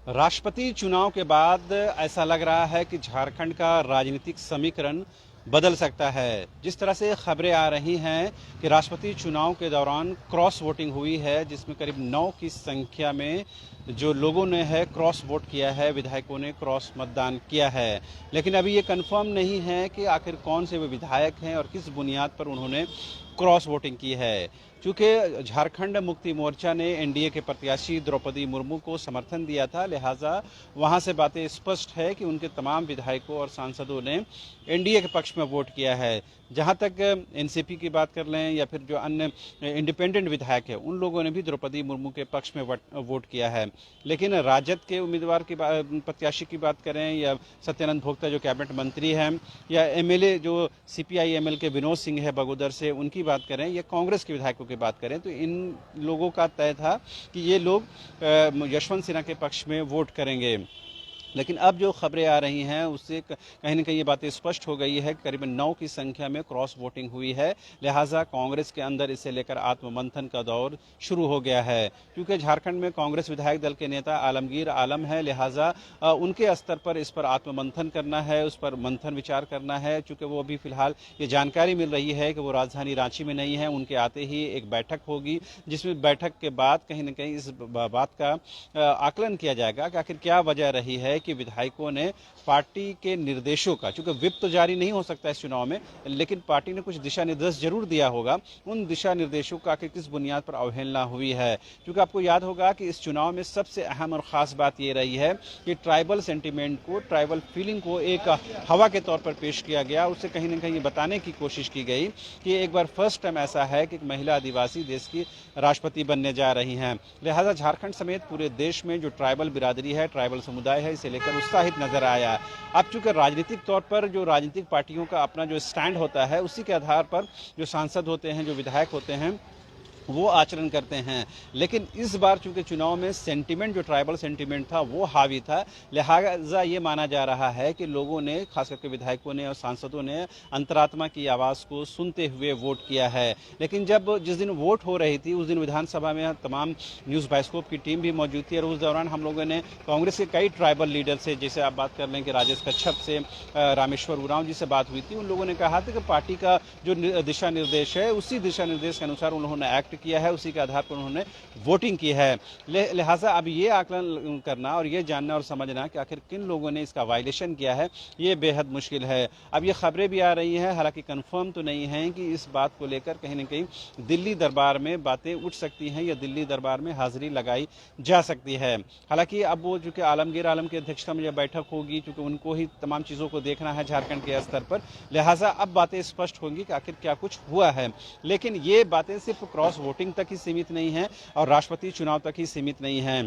राष्ट्रपति चुनाव के बाद ऐसा लग रहा है कि झारखंड का राजनीतिक समीकरण बदल सकता है। जिस तरह से खबरें आ रही हैं कि राष्ट्रपति चुनाव के दौरान क्रॉस वोटिंग हुई है, जिसमें करीब 9 की संख्या में जो लोगों ने है क्रॉस वोट किया है, विधायकों ने क्रॉस मतदान किया है। लेकिन अभी ये कंफर्म नहीं है कि आखिर कौन से वे विधायक हैं और किस बुनियाद पर उन्होंने क्रॉस वोटिंग की है। चूंकि झारखंड मुक्ति मोर्चा ने एनडीए के प्रत्याशी द्रौपदी मुर्मू को समर्थन दिया था, लिहाजा वहां से बातें स्पष्ट है कि उनके तमाम विधायकों और सांसदों ने एनडीए के पक्ष में वोट किया है। जहां तक एनसीपी की बात कर लें या फिर जो अन्य इंडिपेंडेंट विधायक है, उन लोगों ने भी द्रौपदी मुर्मू के पक्ष में वोट किया है। लेकिन राजद के उम्मीदवार की प्रत्याशी की बात करें या सत्यानंद भोक्ता जो कैबिनेट मंत्री हैं, या एमएलए जो सीपीआई एमएल के विनोद सिंह है बगोदर से, उनकी बात करें या कांग्रेस के विधायकों की बात करें, तो इन लोगों का तय था कि ये लोग यशवंत सिन्हा के पक्ष में वोट करेंगे। लेकिन अब जो खबरें आ रही हैं उससे कहीं ना कहीं ये बातें स्पष्ट हो गई है। करीबन 9 की संख्या में क्रॉस वोटिंग हुई है, लिहाजा कांग्रेस के अंदर इसे लेकर आत्ममंथन का दौर शुरू हो गया है। क्योंकि झारखंड में कांग्रेस विधायक दल के नेता आलमगीर आलम है, लिहाजा उनके स्तर पर इस पर आत्ममंथन करना है, उस पर मंथन विचार करना है। चूंकि वो अभी फिलहाल ये जानकारी मिल रही है कि वो राजधानी रांची में नहीं है, उनके आते ही एक बैठक होगी, जिसमें बैठक के बाद कहीं ना कहीं इस बात का आकलन किया जाएगा कि आखिर क्या वजह रही है कि विधायकों ने पार्टी के निर्देशों का, चूंकि व्हिप तो जारी नहीं हो सकता इस चुनाव में, लेकिन पार्टी ने कुछ दिशा निर्देश जरूर दिया होगा, उन दिशा निर्देशों का आखिर किस बुनियाद पर अवहेलना हुई है। क्योंकि आपको याद होगा कि इस चुनाव में सबसे अहम और खास बात यह रही है कि ट्राइबल सेंटीमेंट को, ट्राइबल फीलिंग को एक हवा के तौर पर पेश किया गया। उससे कहीं ना कहीं बताने की कोशिश की गई कि एक बार फर्स्ट टाइम ऐसा है कि एक महिला आदिवासी देश की राष्ट्रपति बनने जा रही हैं। लिहाजा झारखंड समेत पूरे देश में जो ट्राइबल बिरादरी है, ट्राइबल समुदाय है, इसे लेकर उत्साहित नजर आया। अब चूंकि राजनीतिक तौर पर जो राजनीतिक पार्टियों का अपना जो स्टैंड होता है, उसी के आधार पर जो सांसद होते हैं, जो विधायक होते हैं, वो आचरण करते हैं। लेकिन इस बार चूंकि चुनाव में सेंटीमेंट, जो ट्राइबल सेंटीमेंट था, वो हावी था, लिहाजा ये माना जा रहा है कि लोगों ने, खास करके विधायकों ने और सांसदों ने अंतरात्मा की आवाज़ को सुनते हुए वोट किया है। लेकिन जिस दिन वोट हो रही थी, उस दिन विधानसभा में तमाम न्यूज़ बाइस्कोप की टीम भी मौजूद थी और उस दौरान हम लोगों ने कांग्रेस के कई ट्राइबल लीडर से, जैसे आप बात कर लें कि राजेश कच्छप से, रामेश्वर उरांव जी से बात हुई थी, उन लोगों ने कहा था कि पार्टी का जो दिशा निर्देश है, उसी दिशा निर्देश के अनुसार उन्होंने एक्ट किया है, उसी के आधार पर उन्होंने वोटिंग की है। लिहाजा अब ये आकलन करना और ये जानना और समझना कि आखिर किन लोगों ने इसका वायलेशन किया है, ये बेहद मुश्किल है। अब ये खबरें भी आ रही हैं, हालांकि कंफर्म तो नहीं है, कि इस बात को लेकर कहीं ना कहीं दिल्ली दरबार में बातें उठ सकती हैं या दिल्ली दरबार में हाजिरी लगाई जा सकती है। हालांकि अब वो चूंकि आलमगीर आलम की अध्यक्षता में जब बैठक होगी, चूंकि उनको ही तमाम चीज़ों को देखना है झारखंड के स्तर पर, लिहाजा अब बातें स्पष्ट होंगी कि आखिर क्या कुछ हुआ है। लेकिन ये बातें सिर्फ क्रॉस वोटिंग तक ही सीमित नहीं है और राष्ट्रपति चुनाव तक ही सीमित नहीं है।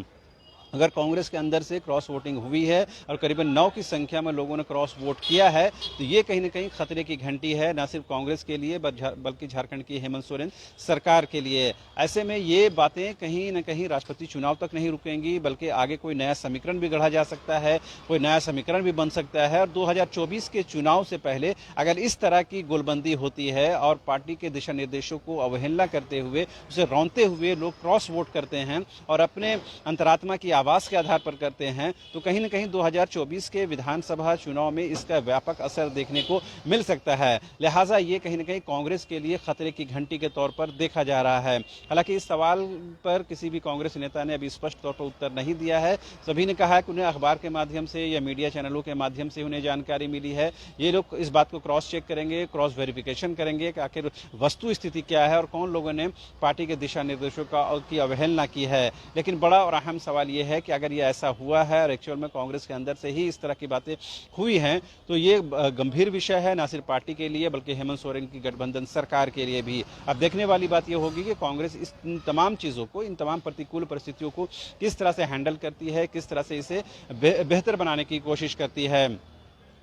अगर कांग्रेस के अंदर से क्रॉस वोटिंग हुई है और करीबन 9 की संख्या में लोगों ने क्रॉस वोट किया है, तो ये कहीं ना कहीं खतरे की घंटी है, न सिर्फ कांग्रेस के लिए बल्कि झारखंड की हेमंत सोरेन सरकार के लिए। ऐसे में ये बातें कहीं ना कहीं राष्ट्रपति चुनाव तक नहीं रुकेंगी, बल्कि आगे कोई नया समीकरण भी गढ़ा जा सकता है, कोई नया समीकरण भी बन सकता है। और 2024 के चुनाव से पहले अगर इस तरह की गोलबंदी होती है और पार्टी के दिशा निर्देशों को अवहेलना करते हुए, उसे रौंदते हुए लोग क्रॉस वोट करते हैं और अपने अंतरात्मा की आवाज के आधार पर करते हैं, तो कहीं ना कहीं 2024 के विधानसभा चुनाव में इसका व्यापक असर देखने को मिल सकता है। लिहाजा ये कहीं ना कहीं कांग्रेस के लिए खतरे की घंटी के तौर पर देखा जा रहा है। हालांकि इस सवाल पर किसी भी कांग्रेस नेता ने अभी स्पष्ट तौर पर उत्तर नहीं दिया है। सभी ने कहा है कि उन्हें अखबार के माध्यम से या मीडिया चैनलों के माध्यम से उन्हें जानकारी मिली है। ये लोग इस बात को क्रॉस चेक करेंगे, क्रॉस वेरिफिकेशन करेंगे कि आखिर वस्तु स्थिति क्या है और कौन लोगों ने पार्टी के दिशा निर्देशों की अवहेलना की है। लेकिन बड़ा और अहम सवाल यह है कि अगर ये ऐसा हुआ है और एक्चुअल में कांग्रेस के अंदर से ही इस तरह की बातें हुई हैं, तो ये गंभीर विषय है, न सिर्फ पार्टी के लिए बल्कि हेमंत सोरेन की गठबंधन सरकार के लिए भी। अब देखने वाली बात यह होगी कि कांग्रेस इन तमाम चीज़ों को, इन तमाम प्रतिकूल परिस्थितियों को किस तरह से हैंडल करती है, किस तरह से इसे बेहतर बनाने की कोशिश करती है।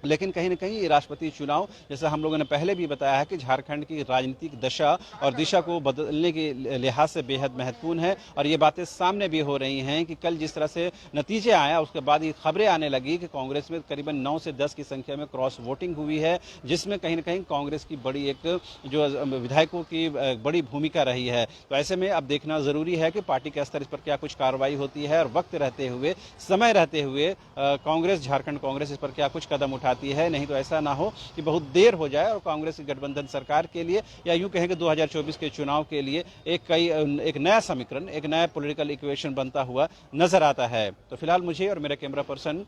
लेकिन कहीं न कहीं ये राष्ट्रपति चुनाव, जैसा हम लोगों ने पहले भी बताया है कि झारखंड की राजनीतिक दशा और दिशा को बदलने के लिहाज से बेहद महत्वपूर्ण है। और ये बातें सामने भी हो रही हैं कि कल जिस तरह से नतीजे आया, उसके बाद ये खबरें आने लगी कि कांग्रेस में करीबन 9 से 10 की संख्या में क्रॉस वोटिंग हुई है, जिसमें कहीं न कहीं कांग्रेस की बड़ी एक जो विधायकों की बड़ी भूमिका रही है। तो ऐसे में अब देखना ज़रूरी है कि पार्टी के स्तर पर क्या कुछ कार्रवाई होती है और वक्त रहते हुए, समय रहते हुए कांग्रेस, झारखंड कांग्रेस इस पर क्या कुछ कदम उठाती है। नहीं तो ऐसा ना हो कि बहुत देर हो जाए और कांग्रेस की गठबंधन सरकार के लिए, या यूं कहें कि 2024 के चुनाव के लिए एक नया समीकरण, एक नया पॉलिटिकल इक्वेशन बनता हुआ नजर आता है। तो फिलहाल मुझे और मेरे कैमरा पर्सन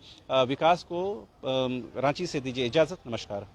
विकास को रांची से दीजिए इजाजत। नमस्कार।